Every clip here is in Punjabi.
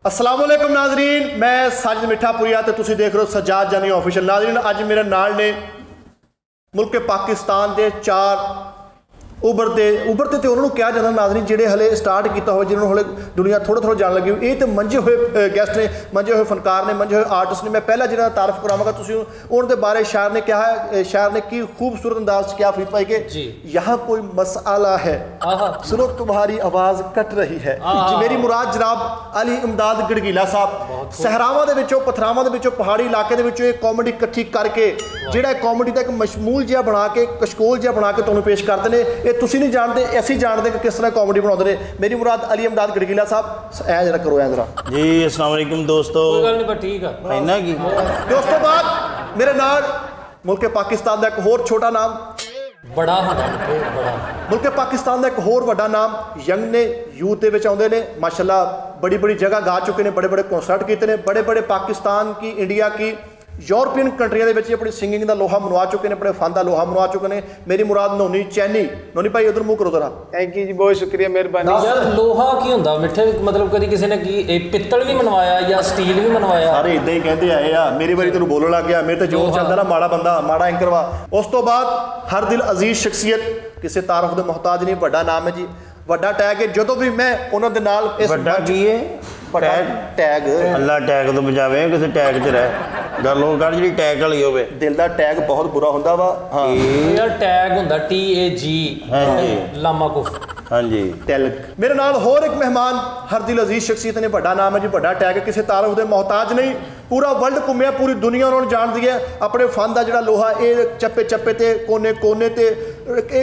अस्सलाम वालेकुम नाजरीन, मैं साजिद मिठापुरिया तो तुसी देख रहे हो सज्जाद जानी ऑफिशियल। नाजरीन अज मेरे नाल ने मुल्क पाकिस्तान के चार उभरते तो उन्होंने कहा जाता नाजरीन जिहड़े हले स्टार्ट किया हो, जिन्होंने हले दुनिया थोड़ा थोड़ा जान लगी। ये तो मंजे हुए गेस्ट ने, मंजे हुए फनकार ने, मंजे हुए आर्टिस्ट ने। मैं पहला जिन्होंने तारफ करावांगा, तुसीं उनके बारे शायर ने कहा है, शायर ने की खूबसूरत अंदाज क्या फरीद भाई के यहाँ कोई मसला है, सुनो तुम्हारी आवाज़ कट रही है। मेरी मुराद जनाब अली इमदाद गढ़गीला साहब सहरावां दे विचों, पथरावां दे विचों, पहाड़ी इलाके दे विचों एक कॉमेडी इकट्ठी करके जिहड़ा कॉमेडी का एक मशमूल जिहा बना के, कशकोल जिहा बना के तुहानूं पेश करते हैं। ये तुसीं नहीं जानते, असीं जानते कि किस तरह कॉमेडी बनाते हैं। मेरी मुराद अली इमदाद गढ़गीला साहब, ऐ जरा करो, ऐ जरा जी। अस्सलाम वालेकुम दोस्तों। कोई गल नहीं, ठीक है इन्ना की। दोस्तों बाद मेरे नाल मुल्क पाकिस्तान का एक होर छोटा नाम, बड़ा मुल्क पाकिस्तान का एक होर वड्डा नाम, यंग ने, यूथ के आउंदे ने, माशाल्लाह बड़ी बड़ी जगह गा चुके हैं, बड़े बड़े कॉन्सर्ट किए हैं, बड़े बड़े पाकिस्तान की, इंडिया की, यूरोपियन कंट्रियों के अपनी सिंगिंग का लोहा मनवा चुके हैं, अपने फन का लोहा मनवा चुके हैं। मेरी मुराद नोनी चैनी। नोनी भाई उधर मुँह करो जरा। थैंक यू जी, बहुत शुक्रिया, मेहरबानी। यार लोहा की होंदा मिठे, मतलब कभी किसी ने की पित्तल भी मनवाया या स्टील भी मनवाया? सारे इदा ही कहते आए आ। मेरी बारी तेन बोलन लग गया, मेरे तो जोर चलता ना, माड़ा बंदा माड़ा एंकर वा। उस तो बाद हर दिल अजीज शख्सियत, किसी तारफ के मोहताज नहीं, बड़ा नाम है जी, बड़ा टैग है। जो भी मैं उन्होंने नाल इस बड़ा की है टैग अल्लाह टैग तो बचावे, किसी टैग च रह गल हो कर जी टैग वाली होवे। दिल का टैग बहुत बुरा होंदा वा। हाँ यार टैग होंदा TAG, लामा कुफ। हाँ जी तिलक। मेरे नाल होर एक मेहमान, हर दिल अजीज शख्सियत ने, बड़ा नाम है जी, बड़ा टैग है, किसी तारफ के मोहताज नहीं, पूरा वर्ल्ड घूमिया, पूरी दुनिया उन्होंने जानती है। अपने फन का जो लोहा ये चप्पे चप्पे ते कोने कोने ते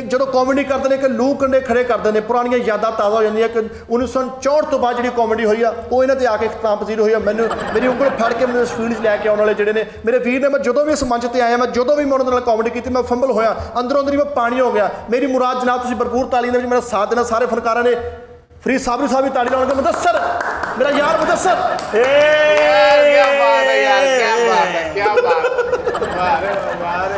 जो कॉमेडी करते हैं कि लू कंडे खड़े करते हैं, पुरानियां यादां ताज़ा हो जांदियां कि 1964 तो बाद जी कॉमेडी हुई है वो इन्हों पर आके इख्तिताम पजीर हुई है। मैंने मेरी उंगल फड़ के मैंने इस फील्ड लैके आने वाले जोड़े ने मेरे वीर ने। मैं जो भी इस मंच पर आया, मैं जो भी मैं उन्होंने कॉमेडी की, मैं फंबल होया, अंदरों अंदर ही मैं पानी हो गया। मेरी मुराद जनाब तुसीं भरपूर ताली दे मेरा साथ देना सारे फनकारां ने। फरीद साबरी साहब भी ताली लाउणगे। मुदस्सर मेरा यार, मुदस्सर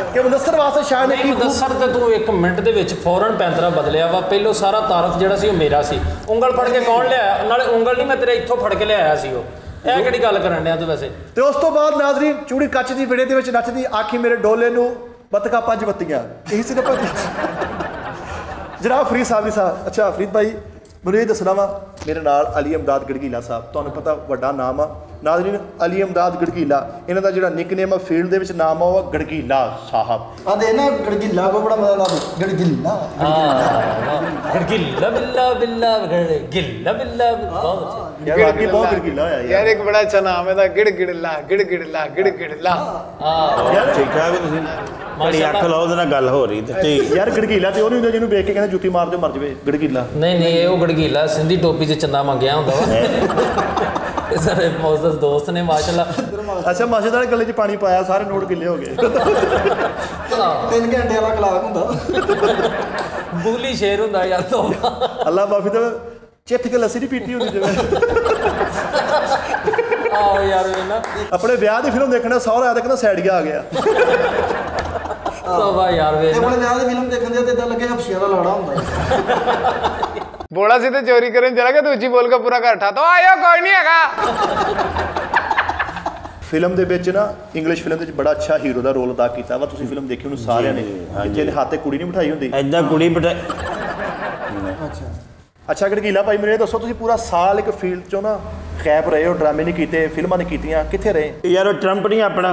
कि मुदस्सर वास्ते शायद नहीं, मुदस्सर ते तू एक मिनट दे विच फौरन पैंतरा बदलिया वा। पहलो सारा तारफ जिहड़ा सी मेरा सी, उंगल फड़ के कौन लिया, नाले उंगल नहीं मैं तेरे इत्थों फड़ के लियाया सी। वो ਇਹ ਕਿਹੜੀ ਗੱਲ ਕਰਨ ਡਿਆ ਤੂੰ ਵੈਸੇ? ਤੇ ਉਸ ਤੋਂ ਬਾਅਦ ਨਾਜ਼ਰੀਨ ਚੂੜੀ ਕੱਚ ਦੀ ਵਿੜੇ ਦੇ ਵਿੱਚ ਨੱਚਦੀ ਆਖੀ ਮੇਰੇ ਡੋਲੇ ਨੂੰ ਬਤਕਾ ਪੰਜ ਬੱਤੀਆਂ, ਇਹੀ ਸੀ ਨਾ ਭਾਜੀ। ਜਨਾਬ ਫਰੀਦ ਸਾਹਿਬ ਸਾਹਿਬ। ਅੱਛਾ ਫਰੀਦ ਭਾਈ ਮੈਨੂੰ ਇਹ ਦੱਸਣਾ ਵਾ, ਮੇਰੇ ਨਾਲ ਅਲੀ ਇਮਦਾਦ ਗੜਗੀਲਾ ਸਾਹਿਬ, ਤੁਹਾਨੂੰ ਪਤਾ ਵੱਡਾ ਨਾਮ ਆ ਨਾਜ਼ਰੀਨ, ਅਲੀ ਇਮਦਾਦ ਗੜਗੀਲਾ। ਇਹਨਾਂ ਦਾ ਜਿਹੜਾ ਨਿਕਨੇਮ ਆ ਫੀਲਡ ਦੇ ਵਿੱਚ ਨਾਮ ਆ ਉਹ ਗੜਗੀਲਾ ਸਾਹਿਬ। ਆ ਦੇ ਨਾ ਗੜਗੀਲਾ ਕੋ ਬੜਾ ਮਜ਼ਾ ਆਉਂਦਾ, ਗੜਗੀਲਾ गड़गिल्ला बिल्ला बिल्ला गड़गिल्ला बिल्ला। बहुत अच्छा यार, वाकई बहुत गड़गीला होया यार, एक बड़ा अच्छा नाम है गिड़गिड़ला गिड़गिड़ला गिड़गिड़ला। यार ठीक ठाक है, तुसीं बड़ी अख लाओ ਉਹਦੇ ਨਾਲ ਗੱਲ ਹੋ ਰਹੀ ਤੇ ਠੀਕ। ਯਾਰ ਗੜਗੀਲਾ ਤੇ ਉਹ ਨਹੀਂ ਹੁੰਦਾ ਜਿਹਨੂੰ ਵੇਖ ਕੇ ਕਹਿੰਦੇ ਜੁੱਤੀ ਮਾਰ ਦਿਓ ਮਰ ਜਾਵੇ, ਗੜਗੀਲਾ ਨਹੀਂ ਨਹੀਂ, ਉਹ ਗੜਗੀਲਾ ਸਿੰਧੀ ਟੋਪੀ 'ਚ ਚੰਦਾ ਮੰਗਿਆ ਹੁੰਦਾ ਵਾ। ਇਹ ਸਾਰੇ ਮੌਜੂਦ ਦੋਸਤ ਨੇ ਮਾਸ਼ਾਅੱਲਾ। ਅੱਛਾ ਮਸਜਿਦ ਵਾਲੇ ਗਲੇ 'ਚ ਪਾਣੀ ਪਾਇਆ, ਸਾਰੇ ਨੋਟ ਗਿੱਲੇ ਹੋ ਗਏ। 3 ਘੰਟੇ ਵਾਲਾ ਕਲਾਕ ਹੁੰਦਾ, ਬੂਲੀ ਸ਼ੇਰ ਹੁੰਦਾ ਯਾਰ ਤੋਂ। ਅੱਲਾ ਮਾਫੀ ਤੇ ਚਿੱਥ ਕੇ ਲੱਸੀ ਨਹੀਂ ਪੀਤੀ ਹੁੰਦੀ ਜਿਵੇਂ। ਆਓ ਯਾਰ ਨਾ ਆਪਣੇ ਵਿਆਹ ਦੀ ਫਿਲਮ ਦੇਖਣਾ, ਸਹੁਰਾ ਆਇਆ ਕਹਿੰਦਾ ਸੈਡੀਆ ਆ ਗਿਆ। ਸਭਾ ਯਾਰ ਵੇ ਆਪਣੇ ਵਿਆਹ ਦੀ ਫਿਲਮ ਦੇਖਣ ਦੇ ਤੇ ਇਦਾਂ ਲੱਗੇ ਹਫਸ਼ੀਆਂ ਦਾ ਲਾੜਾ ਹੁੰਦਾ। ਬੋਲਾ ਸੀ ਤੇ ਚੋਰੀ ਕਰਨ ਚਲਾ ਗਿਆ, ਦੂਜੀ ਬੋਲ ਕੇ ਪੂਰਾ ਘਰ ਠਾਤਾ। ਆਇਓ ਕੋਈ ਨਹੀਂ ਹੈਗਾ। ਫਿਲਮ ਦੇ ਵਿੱਚ ਨਾ ਇੰਗਲਿਸ਼ ਫਿਲਮ ਦੇ ਵਿੱਚ ਬੜਾ ਅੱਛਾ ਹੀਰੋ ਦਾ ਰੋਲ ਅਦਾ ਕੀਤਾ ਵਾ। ਤੁਸੀਂ ਫਿਲਮ ਦੇਖੀ ਉਹਨੂੰ ਸਾਰਿਆਂ ਨੇ, ਜਿੱਥੇ ਇਹਦੇ ਹੱਥ ਤੇ ਕੁੜੀ ਨਹੀਂ ਬਿਠਾਈ ਹੁੰਦੀ, ਐਦਾਂ ਕੁੜੀ ਬਿਠਾ। ਅੱਛਾ ਗੜਗੀਲਾ ਭਾਈ ਮੈਨੂੰ ਇਹ ਦੱਸੋ, ਤੁਸੀਂ ਪੂਰਾ ਸਾਲ ਇੱਕ ਫੀਲਡ 'ਚੋਂ ਨਾ ਗਾਇਬ ਰਹੇ ਹੋ, ਡਰਾਮੇ ਨਹੀਂ ਕੀਤੇ, ਫਿਲਮਾਂ ਨਹੀਂ ਕੀਤੀਆਂ, ਕਿੱਥੇ ਰਹੇ? ਯਾਰ ਉਹ ਟਰੰਪ ਨਹੀਂ ਆਪਣਾ,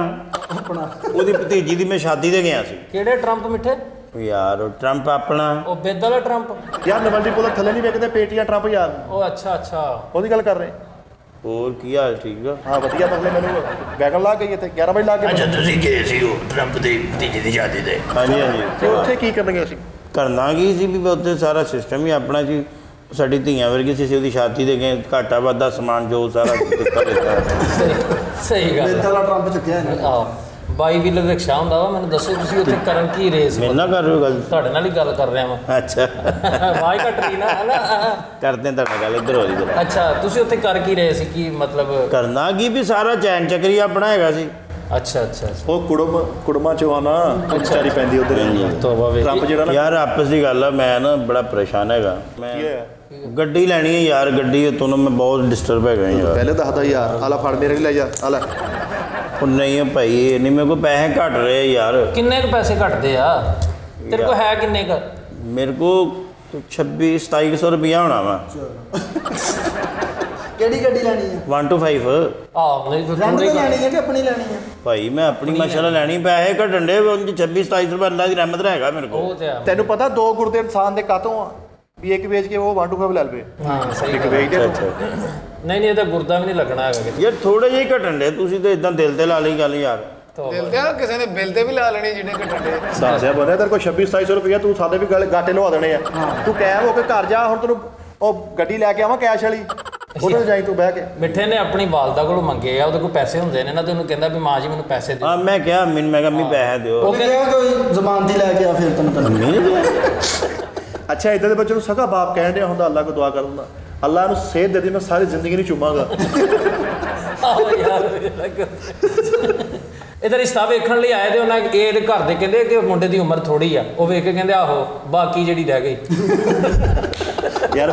ਉਹਦੀ ਭਤੀਜੀ ਦੀ ਮੈਂ ਸ਼ਾਦੀ ਤੇ ਗਿਆ ਸੀ। ਕਿਹੜੇ ਟਰੰਪ ਮਿੱਠੇ? ਯਾਰ ਉਹ ਟਰੰਪ ਆਪਣਾ, ਉਹ ਬੇਦ ਵਾਲਾ ਟਰੰਪ। ਯਾਰ ਨਵਲਡੀ ਕੋਲ ਥੱਲੇ ਨਹੀਂ ਵੇਖਦੇ ਪੇਟੀਆਂ ਟਰੰਪ ਯਾਰ। ਉਹ ਅੱਛਾ ਅੱਛਾ, ਉਹਦੀ ਗੱਲ ਕਰ ਰਹੇ। ਹੋਰ ਕੀ ਹਾਲ? ਠੀਕ ਆ। ਹਾਂ ਵਧੀਆ, ਮਸਲੇ ਮੈਨੂੰ ਬੈਗਨ ਲਾ ਗਈ ਇੱਥੇ 11 ਵਜੇ ਲਾ ਕੇ। ਅੱਛਾ ਤੁਸੀਂ ਗਏ ਸੀ ਉਹ ਟਰੰਪ ਦੀ ਭਤੀਜੀ ਦੀ ਸ਼ਾਦੀ ਤੇ? ਹਾਂਜੀ ਹਾਂਜੀ। ਤੇ ਉੱਥੇ ਕੀ ਕਰਨ ਗਏ ਸੀ? ਕਰਨਾ ਕੀ ਸੀ ਵੀ ਉੱਥੇ ਸਾਰਾ ਸਿਸਟਮ ਹੀ ਆਪਣਾ ਸੀ, ਸਾਡੀ ਧੀਆਂ ਵਰਗੀ ਸੀ, ਉਹਦੀ ਸ਼ਾਦੀ ਦੇ ਗਏ, ਘਾਟਾ ਵਾਧਾ ਸਮਾਨ ਜੋ ਸਾਰਾ ਦਿੱਤਾ। ਸਹੀ ਗੱਲ ਬੇਤਾਲਾ ਟਰੰਪ ਚੁੱਕਿਆ ਇਹਨੇ। ਆਹ 22 ਵੀਲਰ ਰਿਕਸ਼ਾ ਹੁੰਦਾ ਵਾ। ਮੈਨੂੰ ਦੱਸੋ ਤੁਸੀਂ ਉੱਥੇ ਕਰਨ ਕੀ ਰਹੇ ਸੀ? ਮੇਰੇ ਨਾਲ ਕਰ ਰਹੇ ਹੋ ਗੱਲ? ਤੁਹਾਡੇ ਨਾਲ ਹੀ ਗੱਲ ਕਰ ਰਿਹਾ ਵਾਂ। ਅੱਛਾ ਆਵਾਜ਼ ਘੱਟ ਰਹੀ ਨਾ, ਕਰਦੇ ਤੁਹਾਡੇ ਗੱਲ ਇੱਧਰ ਹੋ ਰਹੀ। ਅੱਛਾ ਤੁਸੀਂ ਉੱਥੇ ਕਰ ਕੀ ਰਹੇ ਸੀ? ਕੀ ਮਤਲਬ ਕਰਨਾ ਕੀ ਵੀ ਸਾਰਾ ਚੈਨ ਚੱਕਰੀ ਆਪਣਾ ਹੈਗਾ ਸੀ। ਅੱਛਾ ਅੱਛਾ ਉਹ ਕੁੜਮਾ ਚੋਂ ਆ ਨਾ ਵਿਚਾਰੀ ਪੈਂਦੀ ਉਧਰ ਤੋਬਾ ਵੇ ਟਰੰਪ ਜਿਹੜਾ ਨਾ ਯਾਰ ਆਪਸ ਦੀ ਗੱਲ ਆ, ਮੈਂ ਨਾ ਬੜਾ ਪਰੇਸ਼ਾਨ ਹੈਗਾ। ਮੈਂ ਕੀ ਹੋਇਆ? ਗੱਡੀ ਲੈਣੀ ਹੈ ਯਾਰ, ਗੱਡੀ ਤੋਂ ਨਾ ਮੈਂ ਬਹੁਤ ਡਿਸਟਰਬ ਹੈਗਾ ਯਾਰ। ਪਹਿਲੇ ਦੱਸਦਾ ਯਾਰ ਆਲਾ ਫੜ ਮੇਰੇ ਵੀ ਲੈ ਜਾ ਆਲਾ। ਉਹ ਨਹੀਂ ਭਾਈ, ਨਹੀਂ ਮੇਰੇ ਕੋਲ ਪੈਸੇ ਘੱਟ ਰਹੇ ਯਾਰ। ਕਿੰਨੇ ਕੁ ਪੈਸੇ ਘਟਦੇ ਆ ਤੇਰੇ ਕੋਲ? ਹੈ ਕਿੰਨੇ ਕੁ? ਮੇਰੇ ਕੋਲ 2600-2700 ਰੁਪਇਆ ਹੋਣਾ ਵਾ। ਕਿਹੜੀ ਗੱਡੀ ਲੈਣੀ ਹੈ? 1 to 5 ਆਹ ਨਹੀਂ ਫਿਰ ਰੈਂਟ ਥੋੜ੍ਹੀ ਤੇ ਲੈਣੀ ਹੈ ਕਿ ਆਪਣੀ ਲੈਣੀ ਹੈ? ਭਾਈ ਮੈਂ ਆਪਣੀ ਮਾਸ਼ਾਅੱਲਾ ਲੈਣੀ, ਪੈਸੇ ਘਟਣ ਦੇ 26-27 ਰੁਪਏ ਅੱਲਾ ਦੀ ਰਹਿਮਤ ਨਾਲ ਹੈਗਾ ਮੇਰੇ ਉਹ ਕੋਲ। ਤੇ ਆ। ਤੈਨੂੰ ਪਤਾ ਦੋ ਗੁਰਦੇ ਇਨਸਾਨ ਦੇ ਕਾਤੋਂ ਆ ਵੀ ਇੱਕ ਵੇਚ ਕੇ ਉਹ 1 to 5 ਲੈ ਲਵੇ। ਹਾਂ ਸਹੀ ਇੱਕ ਗੱਲ। ਵੇਚ ਦੇ ਅੱਛਾ ਨਹੀਂ ਨਹੀਂ, ਇਹਦਾ ਗੁਰਦਾ ਵੀ ਨਹੀਂ ਲੱਗਣਾ ਹੈਗਾ ਕਿਤੇ। ਯਾਰ ਥੋੜੇ ਜਿਹੇ ਘਟਣ ਦੇ, ਤੁਸੀਂ ਤਾਂ ਇਦਾਂ ਦਿਲ ਤੇ ਲਾ ਲਈ ਗੱਲ ਯਾਰ। ਦਿਲ ਤੇ ਕਿਸੇ ਨੇ ਬਿੱਲ ਤੇ ਵੀ ਲਾ ਲੈਣੀ ਜਿਹਨੇ ਘਟੇ। ਸਾਸਿਆ ਬੰਦਾ ਤੇਰੇ ਕੋਲ 26-2700 ਰੁਪਇਆ, ਤੂੰ ਸਾਡੇ ਵੀ ਗਾਟੇ ਲਵਾ ਦੇਣੇ ਆ। ਤੂੰ ਕਾਇਮ ਹੋ ਕੇ ਘਰ ਜਾ, ਹੁਣ ਤੈਨੂੰ ਉਹ ਗੱਡੀ ਲੈ ਕੇ ਆਵਾਂ ਕੈਸ਼ ਵਾਲੀ, ਉਹਦੇ ਜਾਈ ਤੂੰ ਬਹਿ ਕੇ। ਮਿੱਠੇ ਨੇ ਆਪਣੀ ਵਾਲਦਾ ਕੋਲੋਂ ਮੰਗੇ ਆ, ਉਹਦੇ ਕੋਲ ਪੈਸੇ ਹੁੰਦੇ ਨੇ ਨਾ, ਤੇ ਉਹਨੂੰ ਕਹਿੰਦਾ ਵੀ ਮਾਂ ਜੀ ਮੈਨੂੰ ਪੈਸੇ ਦਿਓ। ਹਾਂ ਮੈਂ ਕਿਹਾ ਮੈਂ ਕਿਹਾ ਮੰਮੀ ਪੈਸੇ ਦਿਓ। ਉਹਨੇ ਕਿਹਾ ਕੋਈ ਜ਼ਮਾਨਤੀ ਲੈ ਕੇ ਆ, ਫਿਰ ਤੈਨੂੰ ਪਤਾ। ਮੰਮੀ ਨੇ ਦਿਆ। ਅੱਛਾ ਇਦਾਂ ਦੇ ਬੱਚੇ ਨੂੰ ਸਗਾ ਬਾਪ ਕਹਿਣ ਡਿਆ ਹੁੰਦਾ ਅੱਲਾ ਕੋ ਦੁਆ ਕਰ ਦਿੰਦਾ, ਅੱਲਾ ਨੂੰ ਸਿਹਤ ਦੇ ਦੇ, ਮੈਂ ਸਾਰੀ ਜ਼ਿੰਦਗੀ ਨਹੀਂ ਚੁੰਮਾਂਗਾ। ਆਹੋ ਯਾਰ ਇਹਦਾ ਰਿਸ਼ਤਾ ਵੇਖਣ ਲਈ ਆਏ ਤੇ ਉਹਨਾਂ ਇਹਦੇ ਘਰ ਦੇ ਕਹਿੰਦੇ ਕਿ ਮੁੰਡੇ ਦੀ ਉਮਰ ਥੋੜੀ ਆ, ਉਹ ਵੇਖ ਕੇ ਕਹਿੰਦੇ ਆਹੋ ਬਾਕੀ ਜਿਹੜੀ ਰਹਿ ਗਈ। ਯਾਰ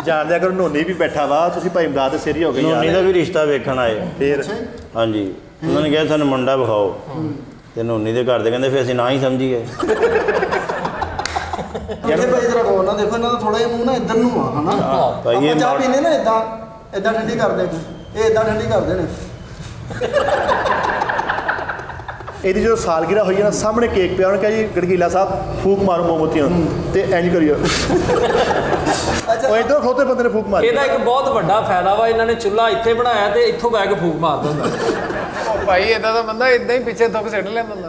ਜਾਣਦਿਆ ਕਰੋ ਨੋਨੀ ਵੀ ਬੈਠਾ ਵਾ, ਤੁਸੀਂ ਭਾਈ ਇਮਦਾਦ ਦੇ ਸਿਰ ਹੀ ਹੋ ਗਏ ਨੋਨੀ ਦਾ ਯਾਰ। ਵੀ ਰਿਸ਼ਤਾ ਵੇਖਣ ਆਏ। ਫੇਰ ਹਾਂਜੀ ਉਹਨਾਂ ਨੇ ਕਿਹਾ ਸਾਨੂੰ ਮੁੰਡਾ ਵਿਖਾਓ, ਤੇ ਨੋਨੀ ਦੇ ਘਰ ਦੇ ਕਹਿੰਦੇ ਫਿਰ ਅਸੀਂ ਨਾ ਹੀ ਸਮਝੀਏ। ਇਹ ਭਾਈ ਜਰਾ ਗੌਰ ਨਾਲ ਦੇਖੋ, ਇਹਨਾਂ ਦਾ ਥੋੜਾ ਜਿਹਾ ਮੂੰਹ ਨਾ ਇੱਧਰ ਨੂੰ ਆ, ਹਨਾ? ਭਾਈ ਆਪਾਂ ਇਹ ਚਾਹ ਪੀਨੇ ਨਾ ਇਦਾਂ ਠੰਡੀ ਕਰਦੇ, ਇਹ ਇਦਾਂ ਠੰਡੀ ਕਰਦੇ ਨੇ। ਇਹਦੀ ਜਦੋਂ ਸਾਲਗਿਰਾ ਹੋਈ ਹੈ ਨਾ, ਸਾਹਮਣੇ ਕੇਕ ਪਿਆ, ਉਹਨੇ ਕਿਹਾ ਜੀ ਗੜਗੀਲਾ ਸਾਹਿਬ ਫੂਕ ਮਾਰੋ ਮੋਮਬੱਤੀਆਂ ਤੇ ਇੰਜ ਕਰਿਓ। ਉਹ ਇੱਧਰ ਖੋਤੇ ਬੰਦੇ ਨੇ ਫੂਕ ਮਾਰੀ। ਇਹਦਾ ਇੱਕ ਬਹੁਤ ਵੱਡਾ ਫਾਇਦਾ ਵਾ, ਇਹਨਾਂ ਨੇ ਚੁੱਲ੍ਹਾ ਇੱਥੇ ਬਣਾਇਆ ਤੇ ਇੱਥੋਂ ਬੈ ਕੇ ਫੂਕ ਮਾਰ ਦਿੰਦਾ। ਉਹ ਭਾਈ ਇਦਾਂ ਦਾ ਬੰਦਾ ਇਦਾਂ ਹੀ ਪਿੱਛੇ ਦੁੱਖ ਸਿੱਟ ਲੈਂਦਾ ਹੁੰਦਾ।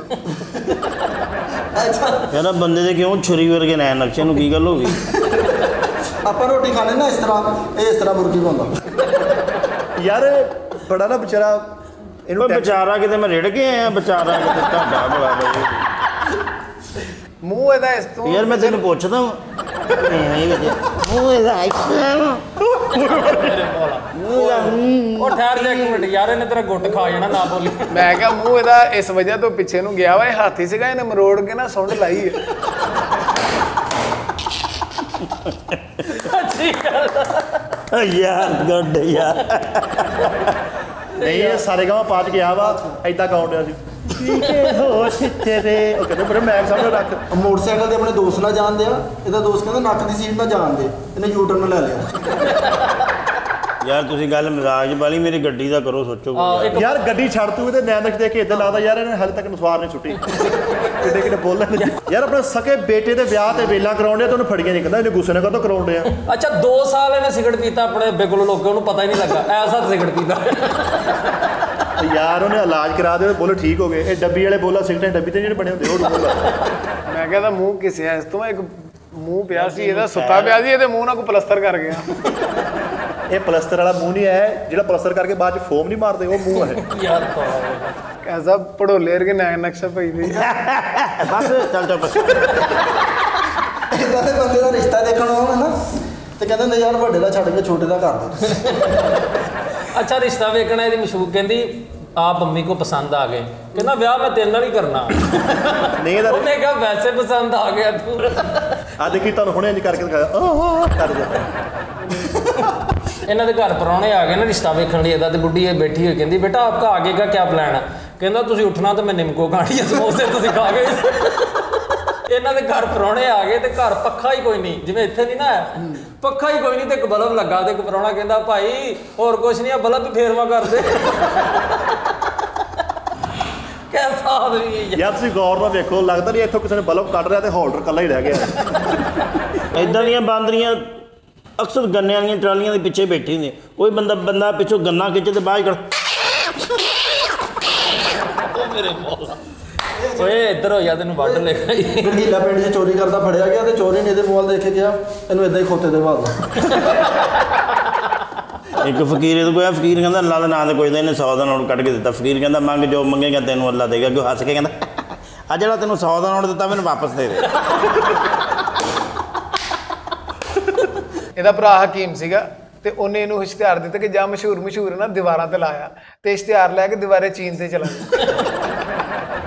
ਯਾਰ ਬੰਦੇ ਦੇ ਕਿਉਂ ਛੁਰੀ ਵਰਗੇ ਨੇ ਨਕਸ਼ੇ ਨੂੰ, ਕੀ ਗੱਲ ਹੋ ਗਈ? ਆਪਾਂ ਰੋਟੀ ਖਾਣੇ ਨਾ ਇਸ ਤਰ੍ਹਾਂ, ਇਹ ਇਸ ਤਰ੍ਹਾਂ ਮੁਰਗੀ ਬਣਦਾ। ਯਾਰ ਬੜਾ ਨਾ ਵਿਚਾਰਾ ਇਹਨੂੰ ਵਿਚਾਰਾ ਕਿਤੇ ਮੈਂ ਰਿੜ ਕੇ ਆਇਆ, ਵਿਚਾਰਾ ਕਿਤੇ ਤੁਹਾਡਾ ਬੜਾ ਮੂੰਹ ਇਹਦਾ ਇਸ ਤੋਂ ਯਾਰ ਮੈਂ ਤੈਨੂੰ ਪੁੱਛਦਾ ਵਾਂ ਮੂੰਹ ਇਹਦਾ ਉਹ ਠਹਿਰ ਜਾ ਇੱਕ ਮਿੰਟ ਯਾਰ, ਇਹਨੇ ਤੇਰਾ ਗੁੱਟ ਖਾ ਜਾਣਾ, ਨਾ ਬੋਲੀ। ਮੈਂ ਕਿਹਾ ਮੂੰਹ ਇਹਦਾ ਇਸ ਵਜ੍ਹਾ ਤੋਂ ਪਿੱਛੇ ਨੂੰ ਗਿਆ ਵਾ, ਇਹ ਹਾਥੀ ਸੀਗਾ, ਇਹਨੇ ਮਰੋੜ ਕੇ ਨਾ ਸੁੰਡ ਲਾਈ ਹੈ। ਯਾਰ ਗੁੱਡ ਯਾਰ। ਨਹੀਂ ਇਹ ਸਾਰੇ ਗਾਵਾਂ ਪਾਟ ਗਿਆ ਵਾ, ਐਦਾਂ ਗਾਉਣ ਡਿਆ ਸੀ। ਹੋਸ਼ ਤੇਰੇ ਉਹ ਕਹਿੰਦੇ ਪਰ ਮੈਂ ਸਾਹਮਣੇ ਰੱਖ। ਮੋਟਰਸਾਈਕਲ ਤੇ ਆਪਣੇ ਦੋਸਤ ਨਾਲ ਜਾਂਦੇ ਆ, ਇਹਦਾ ਦੋਸਤ ਕਹਿੰਦਾ ਨੱਕ ਦੀ ਸੀਟ ਨਾ ਜਾਣ ਦੇ, ਇਹਨੇ ਯੂ ਟਰਨ ਲੈ ਲਿਆ। ਯਾਰ ਤੁਸੀਂ ਗੱਲ ਮਜ਼ਾਕ ਵਾਲੀ, ਮੇਰੀ ਗੱਡੀ ਦਾ ਕਰੋ, ਸੋਚੋ ਕੋਈ ਯਾਰ। ਯਾਰ ਗੱਡੀ ਛੱਡ ਤੂੰ ਇਹਦੇ ਨੈਨਕ ਦੇ ਕੇ ਇੱਦਾਂ ਲੱਗਦਾ ਯਾਰ ਇਹਨੇ ਹਾਲੇ ਤੱਕ ਨਸਵਾਰ ਨਹੀਂ ਛੁੱਟੀ। ਕਿੱਡੇ ਕਿੱਡੇ ਬੋਲਣ ਯਾਰ, ਆਪਣੇ ਸਕੇ ਬੇਟੇ ਦੇ ਵਿਆਹ ਤੇ ਵੇਲਾਂ ਕਰਾਉਂਦੇ ਤੇ ਉਹਨੂੰ ਫੜੀਆਂ ਨਹੀਂ, ਕਹਿੰਦਾ ਇਹਨੇ ਗੁੱਸੇ ਨਾਲ ਕਦੋਂ ਕਰਾਉਂਦੇ ਆ। ਅੱਛਾ 2 ਸਾਲ ਇਹਨੇ ਸਿਗਰਟ ਪੀਤਾ ਆਪਣੇ ਬਿਗਲ ਲੋਕਾਂ, ਉਹਨੂੰ ਪਤਾ ਹੀ ਨਹੀਂ ਲੱਗਾ ਐਸਾ ਸਿਗਰਟ ਪੀਤਾ। ਯਾਰ ਉਹਨੇ ਇਲਾਜ ਕਰਾ ਦੇ, ਬੋਲੇ ਠੀਕ ਹੋ ਗਏ। ਇਹ ਡੱਬੀ ਵਾਲੇ ਬੋਲਾ ਸਿਗਰਟਾਂ ਡੱਬੀ ਤੇ ਜਿਹੜੇ ਬਣੇ ਹੁੰਦੇ ਉਹ ਬੋਲਾ। ਮੈਂ ਕਹਿੰਦਾ ਮੂੰਹ ਕਿਸੇ ਇਸ ਤੋਂ ਇੱਕ ਮੂੰਹ ਪਿਆ ਸੀ ਇਹਦਾ, ਸੁੱਤਾ ਪਿਆ ਸੀ, ਇਹਦੇ ਮੂੰਹ ਨਾਲ ਕੋਈ ਪਲਸਤਰ ਕਰ ਗਿਆ। ਇਹ ਪਲਸਤਰ ਵਾਲਾ ਮੂੰਹ ਨਹੀਂ ਹੈ, ਜਿਹੜਾ ਪਲਸਤਰ ਕਰਕੇ ਬਾਅਦ ਚ ਫੋਮ ਨਹੀਂ ਮਾਰਦੇ, ਉਹ ਮੂੰਹ ਹੈ। ਯਾਰ ਐਸਾ ਪੜੋਲੇ ਵਰਗੇ ਨਕਸ਼ਾ ਪਈ ਦੀ। ਬਸ ਚੱਲ ਚੱਲ ਬਸ। ਇਦਾਂ ਦੇ ਬੰਦੇ ਦਾ ਰਿਸ਼ਤਾ ਦੇਖਣ ਆਉਣ ਨਾ, ਤੇ ਕਹਿੰਦੇ ਨੇ ਯਾਰ ਵੱਡੇ ਦਾ ਛੱਡ ਕੇ ਛੋਟੇ ਦਾ ਕਰ ਦੇ। ਅੱਛਾ ਰਿਸ਼ਤਾ ਵੇਖਣਾ, ਇਹਦੀ ਮਸ਼ਹੂਰ ਕਹਿੰਦੀ ਆਪ ਮੰਮੀ ਕੋ ਪਸੰਦ ਆ ਗਏ, ਕਹਿੰਦਾ ਵਿਆਹ ਮੈਂ ਤੇਰੇ ਨਾਲ ਹੀ ਕਰਨਾ। ਨਹੀਂ ਇਹਦਾ ਉਹਨੇ ਕਿਹਾ ਵੈਸੇ ਪਸੰਦ ਆ ਗਿਆ ਤੂੰ। ਆ ਦੇਖੀ ਤੁਹਾਨੂੰ ਹੁਣੇ ਇੰਜ ਕਰਕੇ ਦਿਖਾਇਆ, ਆਹ ਕਰ ਦਿੱਤਾ। ਇਹਨਾਂ ਦੇ ਘਰ ਪ੍ਰਾਹੁਣੇ ਆ ਗਏ ਨਾ ਰਿਸ਼ਤਾ ਵੇਖਣ ਲਈ, ਇਹਦਾ ਤੇ ਬੁੱਢੀ ਇਹ ਬੈਠੀ ਹੋਈ ਕਹਿੰਦੀ ਬੇਟਾ ਆਪਕਾ ਆਗੇ ਕਾ ਕਿਆ ਪਲਾਨ ਹੈ? ਕਹਿੰਦਾ ਤੁਸੀਂ ਉੱਠਣਾ ਤਾਂ ਮੈਂ ਨਿੰਮਕੋ ਖਾਣੀ ਹੈ, ਸਮੋਸੇ ਤੁਸੀਂ ਖਾ ਗਏ। ਇਹਨਾਂ ਦੇ ਘਰ ਪ੍ਰਾਹੁਣੇ ਆ ਗਏ ਤੇ ਘਰ ਪੱਖਾ ਹੀ ਕੋਈ ਨਹੀਂ, ਜਿਵੇਂ ਇੱਥੇ ਨਹੀਂ ਨਾ ਪੱਖਾ ਹੀ ਕੋਈ ਨਹੀਂ ਤੇ ਇੱਕ ਬਲਬ ਲੱਗਾ, ਤੇ ਇੱਕ ਪ੍ਰਾਹੁਣਾ ਕਹਿੰਦਾ ਭਾਈ ਹੋਰ ਕੁਛ ਨਹੀਂ ਆ, ਬਲਬ ਵੀ ਫੇਰਵਾ ਕਰਦੇ। ਕੈਸਾ ਆਦਮੀ ਹੈ ਯਾਰ ਤੁਸੀਂ ਗੌਰ ਨਾਲ ਵੇਖੋ, ਲੱਗਦਾ ਨਹੀਂ ਇੱਥੋਂ ਕਿਸੇ ਨੇ ਬਲਬ ਕੱਢ ਰਿਹਾ ਤੇ ਹੋਲਡਰ ਇਕੱਲਾ ਹੀ ਰਹਿ ਗਿਆ। ਇਦਾਂ ਦੀਆਂ ਬਾਂਦਰੀਆਂ ਅਕਸਰ ਗੰਨਿਆਂ ਦੀਆਂ ਟਰਾਲੀਆਂ ਦੇ ਪਿੱਛੇ ਬੈਠੀ ਨੇ, ਕੋਈ ਬੰਦਾ ਪਿੱਛੋਂ ਗੰਨਾ ਖਿੱਚੇ ਤੇ ਬਾਅਦ ਕਰ। ਓਏ ਇੱਧਰ ਹੋ ਜਾ, ਤੈਨੂੰ ਵੱਢ ਲੈ। ਗੰਡੀਲਾ ਪਿੰਡ 'ਚ ਚੋਰੀ ਕਰਦਾ ਫੜਿਆ ਗਿਆ, ਤੇ ਚੋਰੀ ਨੇ ਇਹਦੇ ਮੋਬਾਈਲ ਦੇਖ ਕੇ ਗਿਆ, ਇਹਨੂੰ ਇਦਾਂ ਹੀ ਖੋਤੇ ਦੇ ਬਾਹਰ। ਇੱਕ ਫਕੀਰ ਇਹਦੇ ਕੋਲ, ਫਕੀਰ ਕਹਿੰਦਾ ਅੱਲਾ ਦਾ ਨਾਂ ਤੇ ਕੋਈ, ਇਹਨੇ 100 ਦਾ ਨੋਟ ਕੱਢ ਕੇ ਦਿੱਤਾ। ਫਕੀਰ ਕਹਿੰਦਾ ਮੰਗ ਜੋ ਮੰਗੇਗਾ ਤੈਨੂੰ ਅੱਲਾ ਦੇਗਾ। ਅੱਗੋਂ ਹੱਸ ਕੇ ਕਹਿੰਦਾ ਆ ਜਿਹੜਾ ਤੈਨੂੰ 100 ਦਾ ਨੋਟ ਦਿੱਤਾ ਮੈਨੂੰ ਵਾਪਸ ਦੇ ਦੇ। ਇਹਦਾ ਭਰਾ ਹਕੀਮ ਸੀਗਾ, ਤੇ ਉਹਨੇ ਇਹਨੂੰ ਇਸ਼ਤਿਹਾਰ ਦਿੱਤਾ ਕਿ ਜਾਂ ਮਸ਼ਹੂਰ ਨਾ ਦੀਵਾਰਾਂ ਤੇ ਲਾਇਆ ਤੇ ਇਸ਼ਤਿਹਾਰ ਲੈ ਕੇ ਦੀਵਾਰੇ ਚੀਨ ਤੇ ਚਲਾ ਗਿਆ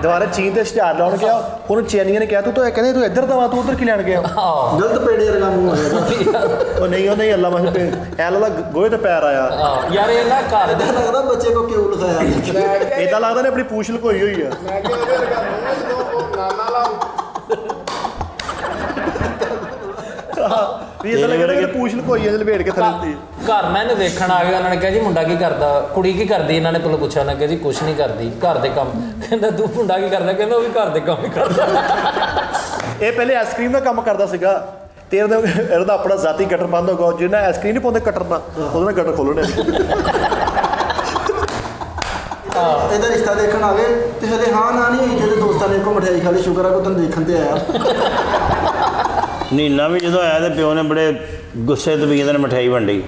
ਦੁਬਾਰਾ ਚੀਨ ਤੇ ਇਸ਼ਤਿਹਾਰ ਲਾਉਣ ਗਿਆ ਉਹਨੂੰ ਚੈਨੀਆਂ ਨੇ ਕਿਹਾ ਤੂੰ ਤਾਂ ਕਹਿੰਦੇ ਤੂੰ ਇੱਧਰ ਦਵਾ ਤੂੰ ਉੱਧਰ ਕੀ ਲੈਣ ਗਿਆ ਗਲਤ ਪੇੜੇ ਵਰਗਾ ਮੂੰਹ ਹੋਇਆ ਉਹ ਨਹੀਂ ਅੱਲਾ ਮਾਸ਼ਾ ਐ ਲੱਗਦਾ ਗੋਹੇ ਤੇ ਪੈਰ ਆਇਆ ਯਾਰ ਇਹ ਨਾ ਘਰ ਦੇ ਲੱਗਦਾ ਬੱਚੇ ਕੋ ਕਿਉਂ ਲਿਖਾਇਆ ਇਦਾਂ ਲੱਗਦਾ ਨੇ ਆਪਣੀ ਪੂਛ ਲੁਕੋਈ ਹੋਈ ਆ ਮੈਂ ਕਿਹਾ ਉਹਦੇ ਵਰਗਾ ਮੂੰਹ ਜਦੋਂ ਉਹ ਨਾਨਾ ਲਾ ਵੀ ਇਦਾਂ ਲੱਗਦਾ ਕਿ ਪੂਛ ਲੁਕੋਈ ਆ ਲਪੇਟ ਕੇ ਥੱਲੇ ਦੀ ਘਰ ਮੈਂ ਇਹਨੂੰ ਵੇਖਣ ਆ ਗਿਆ ਉਹਨਾਂ ਨੇ ਕਿਹਾ ਜੀ ਮੁੰਡਾ ਕੀ ਕਰਦਾ ਕੁੜੀ ਕੀ ਕਰਦੀ ਇਹਨਾਂ ਨੇ ਪਹਿਲਾਂ ਪੁੱਛਿਆ ਉਹਨਾਂ ਕਿਹਾ ਜੀ ਕੁਛ ਨਹੀਂ ਕਰਦੀ ਘਰ ਦੇ ਕੰਮ ਕਹਿੰਦਾ ਤੂੰ ਮੁੰਡਾ ਕੀ ਕਰਦਾ ਕਹਿੰਦਾ ਉਹ ਵੀ ਘਰ ਦੇ ਕੰਮ ਹੀ ਕਰਦਾ ਇਹ ਪਹਿਲੇ ਆਈਸਕ੍ਰੀਮ ਦਾ ਕੰਮ ਕਰਦਾ ਸੀਗਾ ਤੇ ਇਹਦਾ ਆਪਣਾ ਜ਼ਾਤੀ ਕਟਰ ਬੰਦ ਹੋ ਗਿਆ ਜਿਹਨਾਂ ਆਈਸਕ੍ਰੀਮ ਨਹੀਂ ਪਾਉਂਦੇ ਕਟਰ ਨਾਲ ਉਹਦੇ ਨਾਲ ਕਟਰ ਖੋਲਣੇ ਇਹਦਾ ਰਿਸ਼ਤਾ ਦੇਖਣ ਆ ਗਏ ਤੇ ਹਲੇ ਹਾਂ ਨਾ ਨਹੀਂ ਹੋਈ ਜਿਹੜੇ ਦੋਸਤਾਂ ਨੇ ਕੋ ਮਠਿਆਈ ਖਾ ਲਈ ਸ਼ੁਕਰ ਆ ਕੋ ਤੈਨੂੰ ਦੇਖਣ ਤੇ ਆਇਆ ਨੀਨਾ ਵੀ ਜਦੋਂ ਆਇਆ ਤੇ ਪਿਓ ਨੇ ਬੜੇ ਗੁੱਸੇ ਤਬੀਅਤ ਨਾਲ ਮਠਿਆਈ ਵੰਡੀ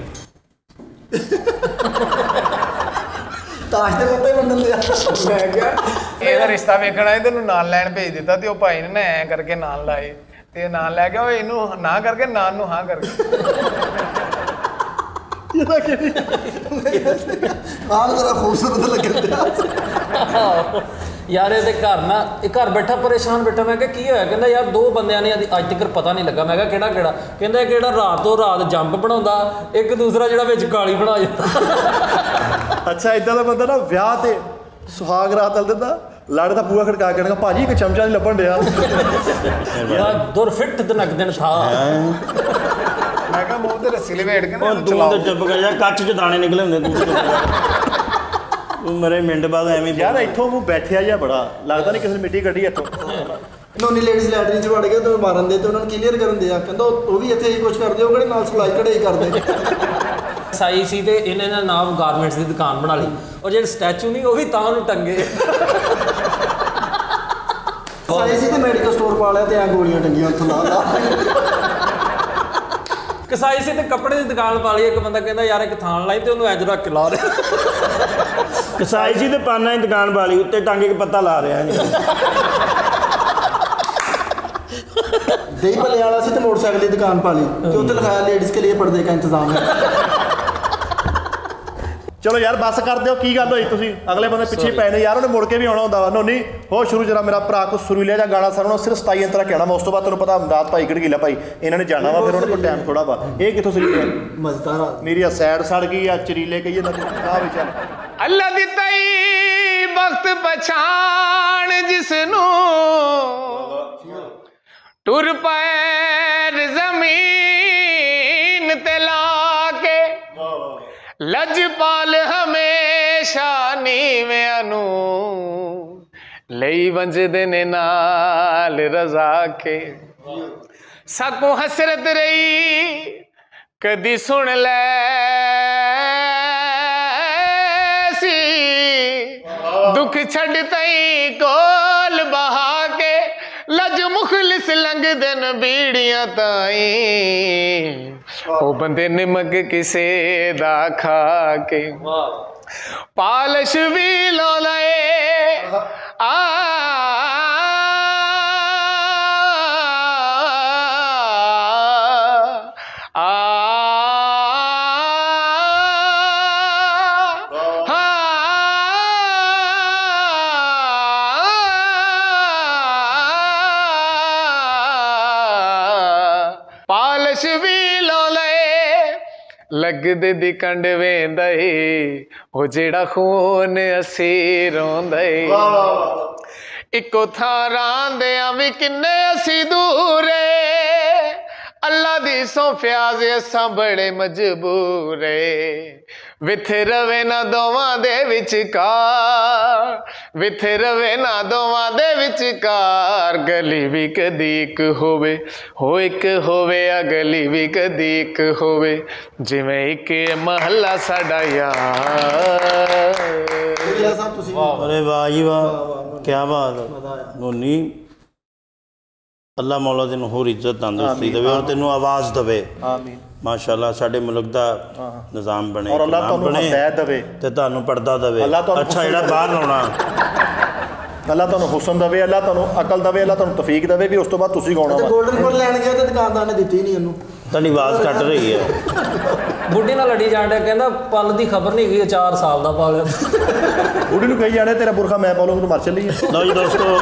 ਤਾਸ਼ ਦੇ ਪੱਤੇ ਵੰਡਣ ਦੇ ਮੈਂ ਕਿਹਾ ਇਹਦਾ ਰਿਸ਼ਤਾ ਵੇਖਣ ਆਏ ਤੈਨੂੰ ਨਾਲ ਲੈਣ ਭੇਜ ਦਿੱਤਾ ਤੇ ਉਹ ਭਾਈ ਨੇ ਐ ਕਰਕੇ ਨਾਲ ਲਾਏ ਤੇ ਨਾਲ ਲੈ ਕੇ ਉਹ ਇਹਨੂੰ ਨਾ ਕਰਕੇ ਨਾਨ ਨੂੰ ਹਾਂ ਕਰਕੇ ਆਹ ਜਰਾ ਖੂਬਸੂਰਤ ਲੱਗਦਾ ਯਾਰ ਇਹਦੇ ਘਰ ਨਾ ਇਹ ਘਰ ਬੈਠਾ ਪਰੇਸ਼ਾਨ ਬੈਠਾ ਮੈਂ ਕਿਹਾ ਕੀ ਹੋਇਆ ਕਹਿੰਦਾ ਯਾਰ ਦੋ ਬੰਦਿਆਂ ਨੇ ਅੱਜ ਤੱਕ ਪਤਾ ਨਹੀਂ ਲੱਗਾ ਮੈਂ ਕਿਹਾ ਕਿਹੜਾ ਕਹਿੰਦਾ ਕਿਹੜਾ ਰਾਤੋਂ ਰਾਤ ਜੰਪ ਬਣਾਉਂਦਾ ਇੱਕ ਦੂਸਰਾ ਜਿਹੜਾ ਵਿੱਚ ਗਾਲੀ ਬਣਾ ਜਾਂਦਾ ਅੱਛਾ ਇਦਾਂ ਦਾ ਬੰਦਾ ਨਾ ਵਿਆਹ ਤੇ ਸੁਹਾਗ ਰਾਤ ਚੱਲ ਦਿੰਦਾ ਲੜ ਦਾ ਪੂਆ ਖੜਕਾ ਕੇ ਭਾਜੀ ਇੱਕ ਚਮਚਾ ਨਹੀਂ ਲੱਭਣ ਡਿਆ ਯਾਰ ਦੁਰਫਿੱਟ ਦਨਕ ਦਿਨ ਥਾ ਮੈਂ ਕਿਹਾ ਮੂੰਹ ਤੇ ਰੱਸੀ ਲਵੇਟ ਕੇ ਨਾ ਉਹ ਤੂੰ ਤੇ ਚੁੱਪ ਕਰ ਜਾ ਕੱਚ 'ਚ ਦਾਣੇ ਨਿਕਲੇ ਹੁੰਦੇ ਤੂੰ ਮੇਰੇ ਮਿੰਟ ਬਾਅਦ ਐਵੇਂ ਯਾਰ ਇੱਥੋਂ ਉਹ ਬੈਠਿਆ ਜਿਹਾ ਬੜਾ ਲੱਗਦਾ ਨਹੀਂ ਕਿਸੇ ਨੇ ਮਿੱਟੀ ਕੱਢੀ ਇੱਥੋਂ ਨੋਨੀ ਲੇਡੀਜ਼ ਲੈਟਰਿਨ ਚ ਵੜ ਗਏ ਤੇ ਮਾਰਨ ਦੇ ਤੇ ਉਹਨਾਂ ਨੂੰ ਕਲੀਅਰ ਕਰਨ ਦੇ ਆ ਕਹਿੰਦਾ ਉਹ ਵੀ ਇੱਥੇ ਹੀ ਕੁਝ ਕਰਦੇ ਉਹ ਕਿਹੜੇ ਨਾਲ ਸਪਲਾਈ ਕਢਾਈ ਕਰਦੇ ਸਾਈ ਸੀ ਤੇ ਇਹਨੇ ਦਾ ਨਾਮ ਗਾਰਮੈਂਟਸ ਦੀ ਦੁਕਾਨ ਬਣਾ ਲਈ ਉਹ ਜਿਹੜੇ ਸਟੈਚੂ ਨਹੀਂ ਉਹ ਵੀ ਤਾਂ ਉਹਨੂੰ ਟੰਗੇ ਸਾਈ ਸੀ ਤੇ ਮੈਡੀਕਲ ਸਟੋਰ ਪਾ ਲਿਆ ਤੇ ਆ ਗੋਲੀਆਂ ਟੰਗੀਆਂ ਉੱਥੋਂ ਲਾ ਕਸਾਈ ਸੀ ਤੇ ਕੱਪੜੇ ਦੀ ਦੁਕਾਨ ਪਾ ਲਈ ਇੱਕ ਬੰਦਾ ਕਹਿੰਦਾ ਯਾਰ ਇੱਕ ਥਾਨ ਲਾਈ ਤੇ ਉਹਨੂੰ ਐਜ ਰੱਖ ਕੇ ਲਾ ਦੇ ਕਸਾਈ ਸੀ ਤੇ ਪਾਨਾਂ ਦੀ ਦੁਕਾਨ ਵਾਲੀ ਉੱਤੇ ਟਾਂਗੇ ਕੇ ਪੱਤਾ ਲਾ ਰਿਹਾ ਜੀ दही भले वाला से तो मोटरसाइकिल की दुकान पा ली तो उत्ते लिखाया लेडीज के लिए पर्दे का इंतजाम है ਚਲੋ ਯਾਰ ਬੱਸ ਕਰ ਦਿਓ ਕੀ ਗੱਲ ਹੋਈ ਤੁਸੀਂ ਅਗਲੇ ਬੰਦੇ ਪਿੱਛੇ ਪੈ ਨੇ ਯਾਰ ਉਹਨੇ ਮੁੜ ਕੇ ਵੀ ਆਉਣਾ ਹੁੰਦਾ ਵਾ ਨੋਨੀ ਹੋ ਸ਼ੁਰੂ ਜਰਾ ਮੇਰਾ ਭਰਾ ਕੋ ਸੁਰੀਲੇ ਦਾ ਗਾਣਾ ਸੁਣਾਉਣਾ ਸਿਰਫ 27 ਅੰਤਰਾ ਕਹਿਣਾ ਵਾ ਉਸ ਤੋਂ ਬਾਅਦ ਤੈਨੂੰ ਪਤਾ ਅਮਦਾਦ ਭਾਈ ਗੜਗੀਲਾ ਭਾਈ ਇਹਨਾਂ ਨੇ ਜਾਣਾ ਵਾ ਫਿਰ ਉਹਨਾਂ ਕੋਲ ਟਾਈਮ ਥੋੜਾ ਵਾ ਇਹ ਕਿੱਥੋਂ ਸੁਰੀਲੇ मजेदार ਮੇਰੀ ਆ ਸੈਡ ਸੜ ਗਈ ਆ ਚਰੀਲੇ ਕਹੀਏ ਨਾ ਆ ਵੀ ਚੱਲ ਅੱਲਾ ਦੀ ਤਈ ਵਕਤ ਪਛਾਣ ਜਿਸ ਨੂੰ ਟੁਰ ਪੈਰ ਜ਼ਮੀਨ ਤੇ ਲਾ ਕੇ ਲਜਪਾਲ ਹਮੇਸ਼ਾ ਨੀਵਿਆਂ ਨੂੰ ਲਈ ਵੰਜਦੇ ਨੇ ਨਾਲ ਰਜ਼ਾ ਕੇ ਸਾਕੋ ਹਸਰਤ ਰਹੀ ਕਦੀ ਸੁਣ ਲੈ ਸੀ ਦੁੱਖ ਛੱਡ ਤਈ ਕੋਲ ਬਹਾ ਕੇ ਲਜ ਮੁਖਲਿਸ ਲੰਘਦੇ ਨ ਬੀੜੀਆਂ ਤਾਈ ਉਹ ਬੰਦੇ ਨਿਮਕ ਕਿਸੇ ਦਾ ਖਾ ਕੇ ਪਾਲਸ਼ ਵੀ ਲਾਏ ਆ ਪਾਲਸ਼ ਵੀ ਲਾਏ ਲੱਗਦੇ ਦੀ ਕੰਡ ਵੇਂਦਾ ਏ ਉਹ ਜਿਹੜਾ ਖੂਨ ਅਸੀਂ ਰੋਂਦਾ ਏ ਇੱਕੋ ਥਾਂ ਰਾਂਦਿਆਂ ਵੀ ਕਿੰਨੇ ਅਸੀਂ ਦੂਰੇ ਅੱਲਾ ਦੀ ਸੌਂਫਿਆ ਜੇ ਅਸਾਂ ਬੜੇ ਮਜਬੂਰ ਏ ਵਿਥੇ ਰਵੇ ਨਾ ਦੋਵਾਂ ਦੇ ਵਿਚਕਾਰ ਵਿਥੇ ਰਵੇ ਨਾ ਦੋਵਾਂ ਦੇ ਵਿਚਕਾਰ ਗਲੀ ਵੀ ਕਦੀ ਇੱਕ ਹੋਵੇ ਹੋ ਇੱਕ ਹੋਵੇ ਆ ਗਲੀ ਵੀ ਕਦੀ ਇੱਕ ਹੋਵੇ ਜਿਵੇਂ ਇੱਕ ਮਹੱਲਾ ਸਾਡਾ ਯਾਰ साहब तुसी अरे वाह जी वाह क्या बात है नोनी अल्लाह मौला तेन होर इज्जत तंदुरुस्ती देवे और तेन आवाज़ देवे ਆਮੀਨ माशाअल्लाह साडे मुल्क दा निज़ाम बने और अल्लाह इकराम तुहानू हिदायत देवे ते तुहानू पर्दा देवे अल्लाह तुहानू अच्छा जिहड़ा बाहर लाउणा ਅੱਲਾ ਤੁਹਾਨੂੰ ਹੁਸਨ ਦੇਵੇ ਅੱਲਾ ਤੁਹਾਨੂੰ ਅਕਲ ਦੇਵੇ ਅੱਲਾ ਤੁਹਾਨੂੰ ਤੌਫੀਕ ਦੇਵੇ ਵੀ ਉਸ ਤੋਂ ਬਾਅਦ ਤੁਸੀਂ ਗਾਉਣਾ ਵਾ गोल्डन पर लैन गया तो दुकानदार ने दी नहीं उन्होंने ਤੁਹਾਡੀ ਆਵਾਜ਼ ਕੱਟ ਰਹੀ ਹੈ ਬੁੱਢੀ ਨਾਲ ਲੜੀ ਜਾਣ ਡਿਆ ਕਹਿੰਦਾ ਪਲ ਦੀ ਖਬਰ ਨਹੀਂ ਗਈ 4 ਸਾਲ ਦਾ ਪਾਲਿਆ ਬੁੱਢੀ ਨੂੰ ਕਹੀ ਜਾਣੇ ਤੇਰਾ ਬੁਰਖਾ ਮੈਂ ਪਾਲੂ ਤੂੰ ਮਰ ਚੱਲੀ ਹੈ। ਲਓ ਜੀ ਦੋਸਤੋ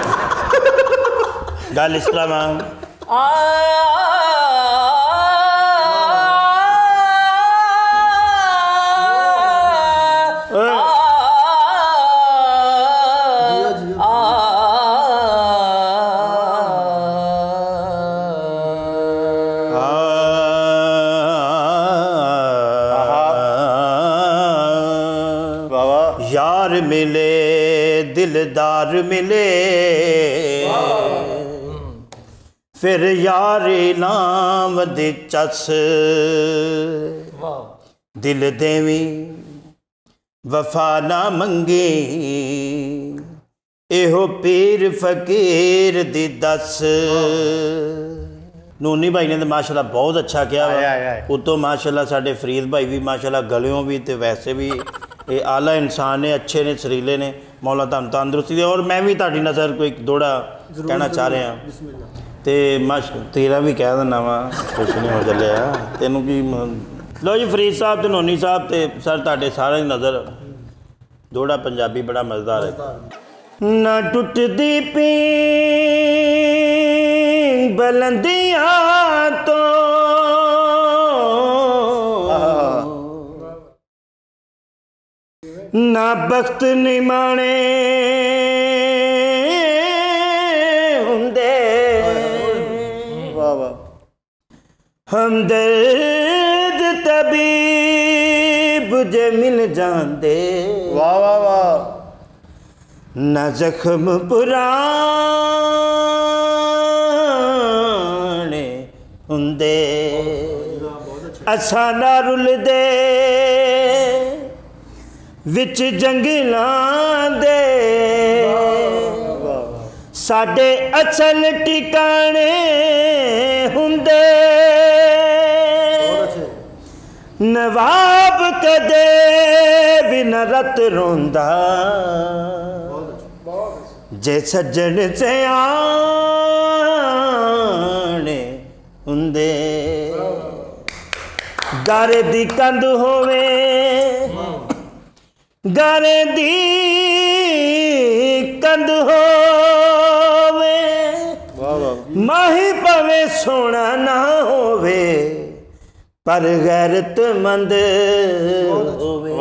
ਗੱਲ ਇਸ ਤਰ੍ਹਾਂ ਵਾ यार मिले दिलदार मिले फिर यारी नाम दी चस दिल देवी वफा ना मंगी एहो पीर फकीर दी दस। नूनी भाई ने तो माशाल्लाह बहुत अच्छा किया उतो माशाल्लाह साडे फरीद भाई भी माशाल्लाह गलियों भी तो वैसे भी ये आला इंसान ने अच्छे ने सरीले ने मौला तुहानू तंदुरुस्ती दे। और मैं भी तुहाडी नज़र कोई दोड़ा कहना चाह रहा तो तेरा भी कह देना वा कुछ नहीं हो चलिया तेनों की। लो जी फरीद साहब तो नोनी साहब तो सर तुहाडे सारे नज़र दोड़ा पंजाबी बड़ा मज़ेदार है। ना टुटदी पींग बुलंदियां तो ना बख्त निमाने हुंदे हमदर्द तबीब जे मिल जांदे वाह वाह वाह। ना जख्म पुराने हुंदे असा ना रुलदे विच जंगलां दे साडे असल ठिकाने हुंदे नवाब कदे भी न रत रोंदा जे सज्जन सियाणे हुंदे गारे दी कंध होवे गारे दी कंध होवे माही पवे सोना ना होवे पर गैरतमंद होवे।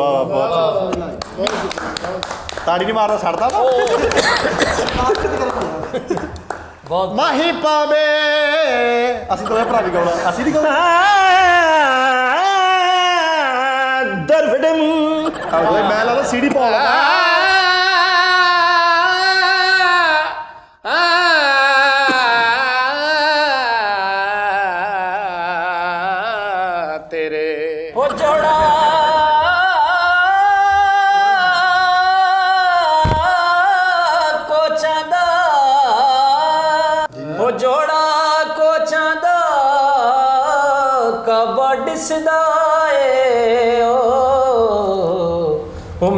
ताड़ी नहीं मारना सड़ता वा बहुत माही पावे असि तो भरा भी गाउणा असि नहीं गाउणा दरफडम मैं ला सीढ़ी पाउण लगा तेरे हो जोड़ा कोचां दा हो जोड़ा कोचां दा कबड्डी सदाए ओ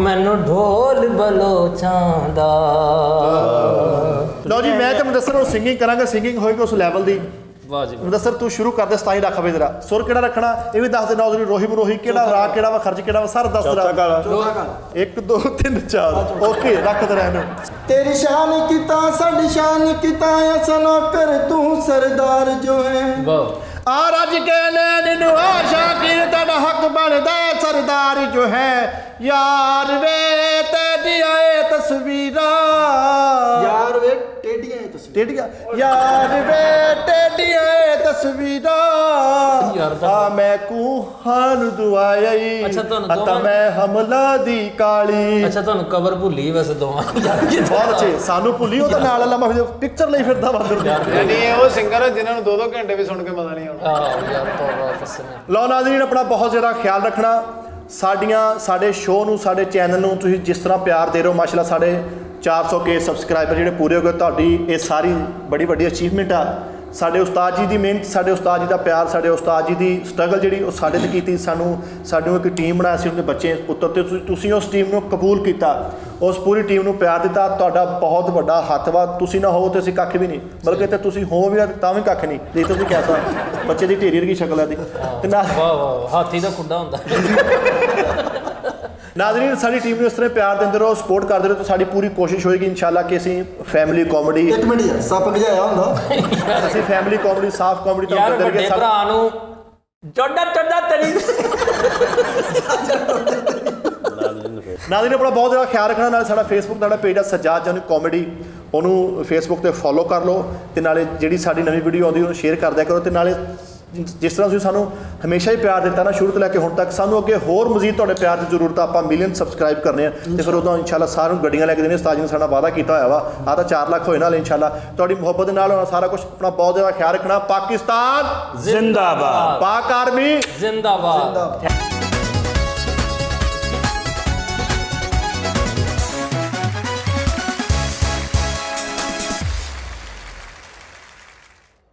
मैनू ढोल बलोचां दा। लो जी मैं तो मुदस्सर सिंगिंग करांगा सिंगिंग होएगी उस लैवल दी। वाह जी मुदस्सर तू शुरू कर दे 27 रख वे जरा सुर केड़ा रखना ये भी दस दे नौजरी रोही मरोही केड़ा राग केड़ा वा खर्च केड़ा वा सारा दस दे 1 2 3 4 ओके रख दे रहने तेरी शान किता साडी शान किता असा नौकर तू सरदार जो है वाह आ रज के नैन आशा की तेरा हक बनदा सरदार जो है यार वे तेरी आए तस्वीरा यार वे टेढ़ियां है तस्वीर टेढ़िया यार वे टेढ़िया तस्वीरा आ मैं कुहान दुआई अच्छा ਤੁਹਾਨੂੰ अता मैं हमला दी काली। अच्छा ਤੁਹਾਨੂੰ ਕਬਰ ਭੁੱਲੀ ਵੈਸੇ ਦੋਵਾਂ बहुत अच्छे सानू भुली ਉਹਦੇ ਨਾਲ ਅੱਲਾ ਮੈਂ ਪਿਕਚਰ ਲਈ ਫਿਰਦਾ ਬਾਦਰ यानी वो सिंगर है जिन्होंने 2-2 घंटे भी सुन के मजा नहीं आना। ਯਾਰ ਤੋਬਾ ਫਸਨੇ ਲਓ ਨਾਜ਼ਰੀਨ ਆਪਣਾ ਬਹੁਤ ਜ਼ਿਆਦਾ ਖਿਆਲ ਰੱਖਣਾ ਸਾਡੇ ਸ਼ੋਅ ਨੂੰ ਸਾਡੇ ਚੈਨਲ ਨੂੰ ਤੁਸੀਂ ਜਿਸ ਤਰ੍ਹਾਂ ਪਿਆਰ ਦੇ ਰਹੇ ਹੋ ਮਾਸ਼ਾਅੱਲਾ ਸਾਡੇ 400K ਸਬਸਕ੍ਰਾਈਬਰ ਜਿਹੜੇ ਪੂਰੇ ਹੋ ਗਏ ਤੁਹਾਡੀ ਇਹ ਸਾਰੀ ਬੜੀ ਵੱਡੀ ਅਚੀਵਮੈਂਟ ਆ। ਸਾਡੇ ਉਸਤਾਦ ਜੀ ਦੀ ਮਿਹਨਤ ਸਾਡੇ ਉਸਤਾਦ ਜੀ ਦਾ ਪਿਆਰ ਸਾਡੇ ਉਸਤਾਦ ਜੀ ਦੀ ਸਟਰਗਲ ਜਿਹੜੀ ਉਹ ਸਾਡੇ ਤੇ ਕੀਤੀ ਸਾਨੂੰ ਇੱਕ ਟੀਮ ਬਣਾਇਆ ਸੀ ਉਹਦੇ ਬੱਚੇ ਪੁੱਤਰ ਤੇ ਤੁਸੀਂ ਉਸ ਟੀਮ ਨੂੰ ਕਬੂਲ ਕੀਤਾ ਉਸ ਪੂਰੀ ਟੀਮ ਨੂੰ ਪਿਆਰ ਦਿੱਤਾ। ਤੁਹਾਡਾ ਬਹੁਤ ਵੱਡਾ ਹੱਥ ਵਾ, ਤੁਸੀਂ ਨਾ ਹੋ ਤੇ ਅਸੀਂ ਕੱਖ ਵੀ ਨਹੀਂ, ਬਲਕਿ ਤੇ ਤੁਸੀਂ ਹੋ ਵੀ ਤਾਂ ਵੀ ਕੱਖ ਨਹੀਂ। ਜੇ ਤੁਸੀਂ ਕੈਸਾ ਬੱਚੇ ਦੀ ਢੇਰੀ ਵਰਗੀ ਸ਼ਕਲ ਹੈ ਦੀ ਤੇ ਨਾ ਵਾਹ ਵਾਹ ਹਾਥੀ ਦਾ ਖੁੱਡਾ ਹੁੰਦਾ। ਨਾਜ਼ਰੀਨ ਸਾਡੀ ਟੀਮ ਨੂੰ ਇਸ ਤਰ੍ਹਾਂ ਪਿਆਰ ਦਿੰਦੇ ਰਹੋ, ਸਪੋਰਟ ਕਰਦੇ ਰਹੋ ਤਾਂ ਸਾਡੀ ਪੂਰੀ ਕੋਸ਼ਿਸ਼ ਹੋਏਗੀ ਇਨਸ਼ਾਅੱਲਾ ਕਿ ਅਸੀਂ ਫੈਮਿਲੀ ਕਾਮੇਡੀ ਇੱਕ ਮਿੰਟ ਯਾਰ ਸੱਪ ਗਜਾਇਆ ਹੁੰਦਾ ਅਸੀਂ ਫੈਮਿਲੀ ਕਾਮੇਡੀ ਸਾਫ ਕਾਮੇਡੀ ਯਾਰ ਵੱਡੇ ਭਰਾ ਨੂੰ ਚੋਡਾ ਤੇਰੀ ਨਾਜ਼ਰੀਨ ਆਪਣਾ ਬਹੁਤ ਜ਼ਿਆਦਾ ਖਿਆਲ ਰੱਖਣਾ। ਨਾਲ ਸਾਡਾ ਫੇਸਬੁੱਕ ਸਾਡਾ ਪੇਜ ਆ ਸਜਾਦ ਜਾਨੀ ਕਾਮੇਡੀ, ਉਹਨੂੰ ਫੇਸਬੁੱਕ ਤੇ ਫੋਲੋ ਕਰ ਲਓ ਤੇ ਨਾਲੇ ਜਿਹੜੀ ਸਾਡੀ ਨਵੀਂ ਵੀਡੀਓ ਆਉਂਦੀ ਉਹਨੂੰ ਸ਼ੇਅਰ ਕਰ ਦਿਆ ਕਰੋ। ਤੇ ਨਾਲੇ ਜਿਸ ਤਰ੍ਹਾਂ ਤੁਸੀਂ ਸਾਨੂੰ ਹਮੇਸ਼ਾ ਹੀ ਪਿਆਰ ਦਿੱਤਾ ਨਾ ਸ਼ੁਰੂ ਤੋਂ ਲੈ ਕੇ ਹੁਣ ਤੱਕ, ਸਾਨੂੰ ਅੱਗੇ ਹੋਰ ਮਜ਼ੀਦ ਤੁਹਾਡੇ ਪਿਆਰ ਦੀ ਜ਼ਰੂਰਤ ਆ। ਆਪਾਂ ਮਿਲੀਅਨ ਸਬਸਕ੍ਰਾਈਬ ਕਰਨੇ ਆ ਤੇ ਫਿਰ ਉਦੋਂ ਇਨਸ਼ਾਅੱਲਾ ਸਾਰਿਆਂ ਨੂੰ ਗੱਡੀਆਂ ਲੈ ਕੇ ਦੇਣੀਆਂ। ਉਸਤਾਦ ਜੀ ਨੇ ਸਾਡਾ ਵਾਅਦਾ ਕੀਤਾ ਹੋਇਆ ਵਾ, ਆਹ ਤਾਂ 4 ਲੱਖ ਹੋਏ ਨਾਲ ਇਨਸ਼ਾਅੱਲਾ ਤੁਹਾਡੀ ਮੁਹੱਬਤ ਦੇ ਨਾਲ ਹੋਣਾ ਸਾਰਾ ਕੁਝ। ਆਪਣਾ ਬਹੁਤ ਜ਼ਿਆਦਾ ਖਿਆਲ ਰੱਖਣਾ। ਪਾਕਿਸਤਾਨ ਜ਼ਿੰਦਾਬਾਦ, ਪਾਕ ਆਰਮੀ ਜ਼ਿੰਦਾਬਾਦ।